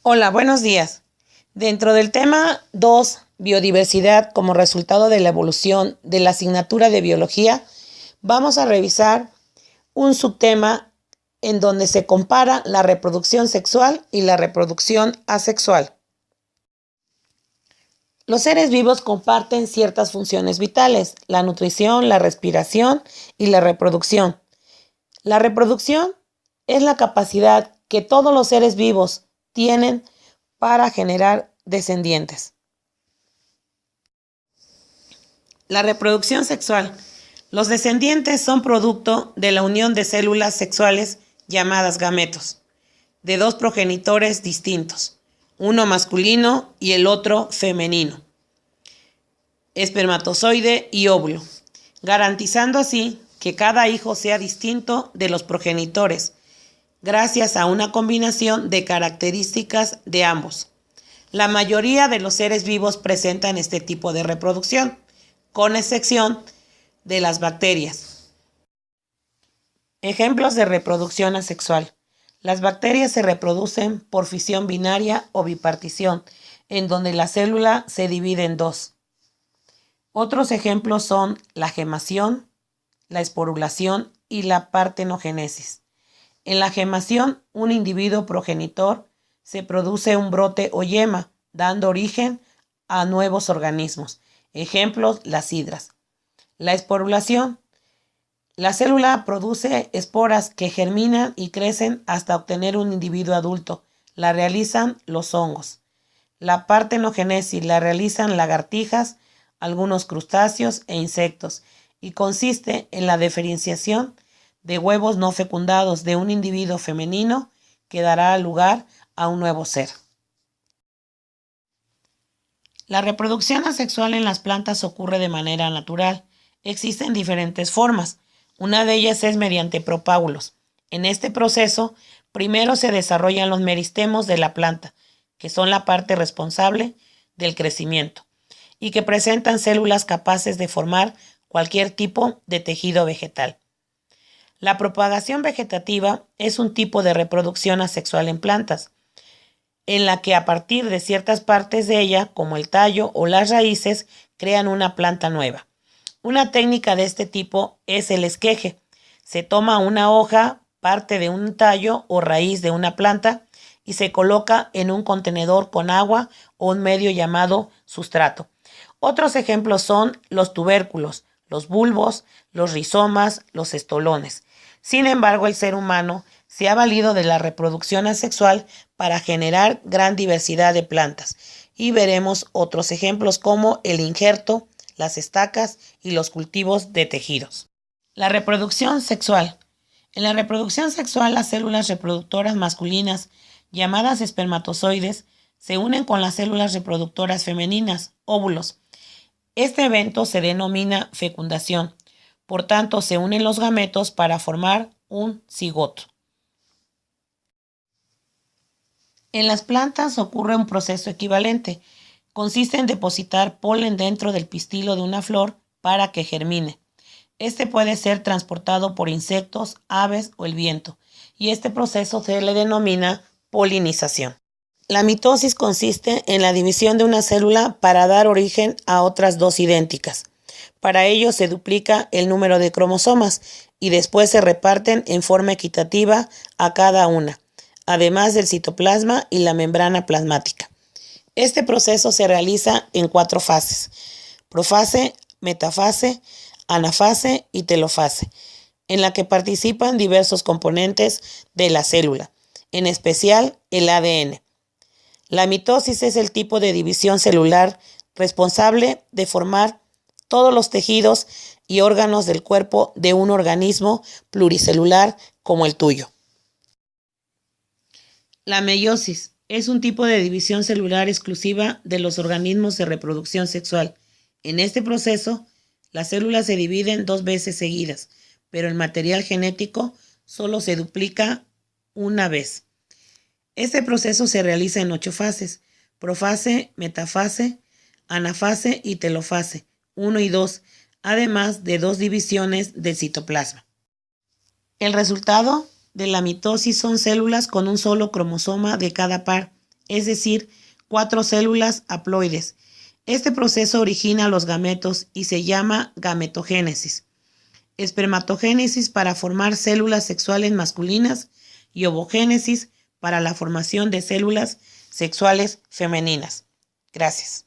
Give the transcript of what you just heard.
Hola, buenos días. Dentro del tema 2, biodiversidad como resultado de la evolución de la asignatura de biología, vamos a revisar un subtema en donde se compara la reproducción sexual y la reproducción asexual. Los seres vivos comparten ciertas funciones vitales: la nutrición, la respiración y la reproducción. La reproducción es la capacidad que todos los seres vivos tienen para generar descendientes. La reproducción sexual. Los descendientes son producto de la unión de células sexuales llamadas gametos, de dos progenitores distintos, uno masculino y el otro femenino, espermatozoide y óvulo, garantizando así que cada hijo sea distinto de los progenitores, gracias a una combinación de características de ambos. La mayoría de los seres vivos presentan este tipo de reproducción, con excepción de las bacterias. Ejemplos de reproducción asexual. Las bacterias se reproducen por fisión binaria o bipartición, en donde la célula se divide en dos. Otros ejemplos son la gemación, la esporulación y la partenogénesis. En la gemación, un individuo progenitor se produce un brote o yema, dando origen a nuevos organismos. Ejemplos, las hidras. La esporulación. La célula produce esporas que germinan y crecen hasta obtener un individuo adulto. La realizan los hongos. La partenogénesis la realizan lagartijas, algunos crustáceos e insectos, y consiste en la diferenciación de huevos no fecundados de un individuo femenino que dará lugar a un nuevo ser. La reproducción asexual en las plantas ocurre de manera natural. Existen diferentes formas. Una de ellas es mediante propágulos. En este proceso, primero se desarrollan los meristemos de la planta, que son la parte responsable del crecimiento, y que presentan células capaces de formar cualquier tipo de tejido vegetal. La propagación vegetativa es un tipo de reproducción asexual en plantas, en la que a partir de ciertas partes de ella, como el tallo o las raíces, crean una planta nueva. Una técnica de este tipo es el esqueje. Se toma una hoja, parte de un tallo o raíz de una planta y se coloca en un contenedor con agua o un medio llamado sustrato. Otros ejemplos son los tubérculos, los bulbos, los rizomas, los estolones. Sin embargo, el ser humano se ha valido de la reproducción asexual para generar gran diversidad de plantas, y veremos otros ejemplos como el injerto, las estacas y los cultivos de tejidos. La reproducción sexual. En la reproducción sexual, las células reproductoras masculinas, llamadas espermatozoides, se unen con las células reproductoras femeninas, óvulos. Este evento se denomina fecundación. Por tanto, se unen los gametos para formar un cigoto. En las plantas ocurre un proceso equivalente. Consiste en depositar polen dentro del pistilo de una flor para que germine. Este puede ser transportado por insectos, aves o el viento, y este proceso se le denomina polinización. La mitosis consiste en la división de una célula para dar origen a otras dos idénticas. Para ello se duplica el número de cromosomas y después se reparten en forma equitativa a cada una, además del citoplasma y la membrana plasmática. Este proceso se realiza en 4 fases: profase, metafase, anafase y telofase, en la que participan diversos componentes de la célula, en especial el ADN. La mitosis es el tipo de división celular responsable de formar todos los tejidos y órganos del cuerpo de un organismo pluricelular como el tuyo. La meiosis es un tipo de división celular exclusiva de los organismos de reproducción sexual. En este proceso, las células se dividen 2 veces seguidas, pero el material genético solo se duplica una vez. Este proceso se realiza en 8 fases: profase, metafase, anafase y telofase 1 y 2, además de 2 divisiones del citoplasma. El resultado de la mitosis son células con un solo cromosoma de cada par, es decir, 4 células haploides. Este proceso origina los gametos y se llama gametogénesis. Espermatogénesis para formar células sexuales masculinas y ovogénesis para la formación de células sexuales femeninas. Gracias.